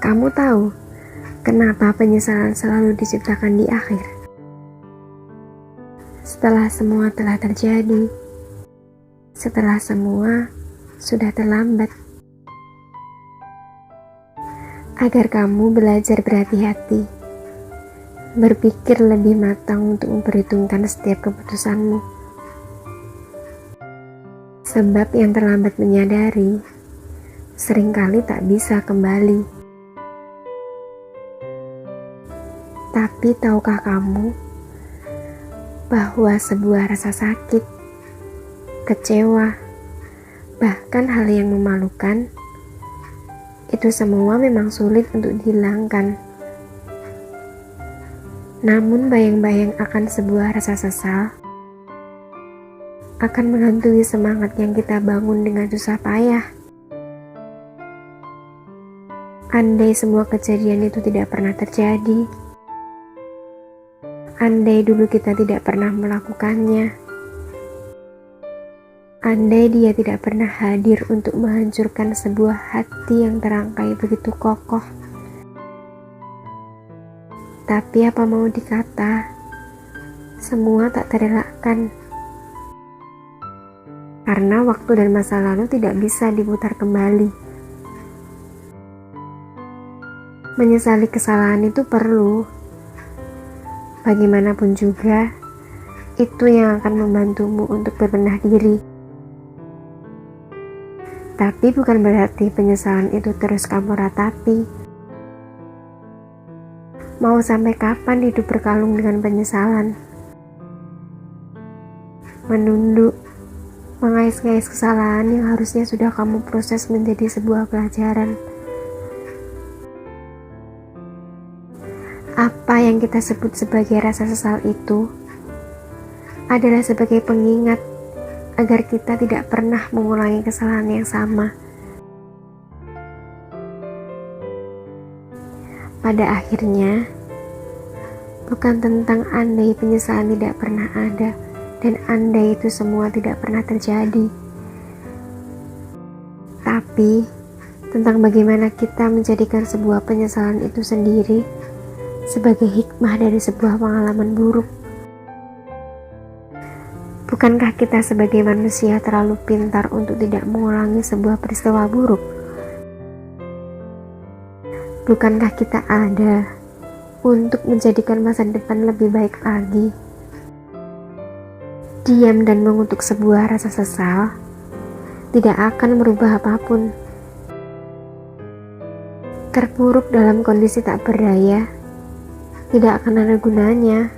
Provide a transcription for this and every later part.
Kamu tahu kenapa penyesalan selalu diciptakan di akhir? Setelah semua telah terjadi, setelah semua sudah terlambat. Agar kamu belajar berhati-hati, berpikir lebih matang untuk memperhitungkan setiap keputusanmu. Sebab yang terlambat menyadari, seringkali tak bisa kembali. Tapi tahukah kamu bahwa sebuah rasa sakit, kecewa, bahkan hal yang memalukan, itu semua memang sulit untuk dihilangkan. Namun bayang-bayang akan sebuah rasa sesal akan menghantui semangat yang kita bangun dengan susah payah. Andai semua kejadian itu tidak pernah terjadi, andai dulu kita tidak pernah melakukannya, andai dia tidak pernah hadir untuk menghancurkan sebuah hati yang terangkai begitu kokoh. Tapi apa mau dikata, semua tak terelakkan. Karena waktu dan masa lalu tidak bisa diputar kembali. Menyesali kesalahan itu perlu. Bagaimanapun juga, itu yang akan membantumu untuk berbenah diri. Tapi bukan berarti penyesalan itu terus kamu ratapi. Mau sampai kapan hidup berkalung dengan penyesalan? Menunduk, mengais-ngais kesalahan yang harusnya sudah kamu proses menjadi sebuah pelajaran. Apa yang kita sebut sebagai rasa sesal itu adalah sebagai pengingat agar kita tidak pernah mengulangi kesalahan yang sama. Pada akhirnya, bukan tentang andai penyesalan tidak pernah ada dan andai itu semua tidak pernah terjadi, tapi tentang bagaimana kita menjadikan sebuah penyesalan itu sendiri sebagai hikmah dari sebuah pengalaman buruk. Bukankah kita sebagai manusia terlalu pintar untuk tidak mengulangi sebuah peristiwa buruk? Bukankah kita ada untuk menjadikan masa depan lebih baik lagi? Diam dan mengutuk sebuah rasa sesal tidak akan merubah apapun. Terpuruk dalam kondisi tak berdaya tidak akan ada gunanya.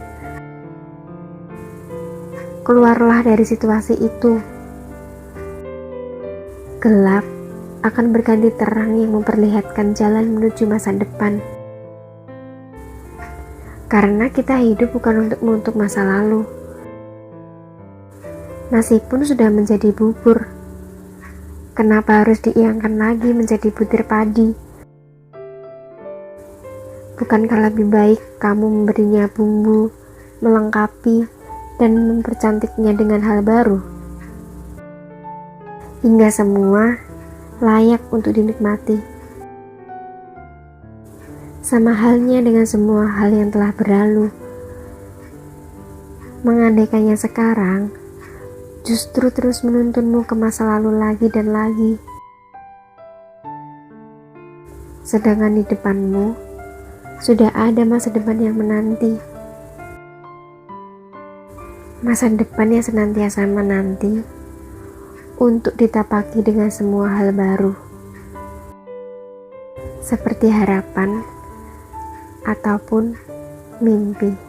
Keluarlah dari situasi itu. Gelap akan berganti terang yang memperlihatkan jalan menuju masa depan. Karena kita hidup bukan untuk menutup masa lalu. Nasi pun sudah menjadi bubur. Kenapa harus diiangkan lagi menjadi butir padi? Bukankah lebih baik kamu memberinya bumbu, melengkapi, dan mempercantiknya dengan hal baru, hingga semua layak untuk dinikmati. Sama halnya dengan semua hal yang telah berlalu, mengandaikannya sekarang justru terus menuntunmu ke masa lalu lagi dan lagi. Sedangkan di depanmu sudah ada masa depan yang menanti. Masa depan yang senantiasa menanti untuk ditapaki dengan semua hal baru, seperti harapan ataupun mimpi.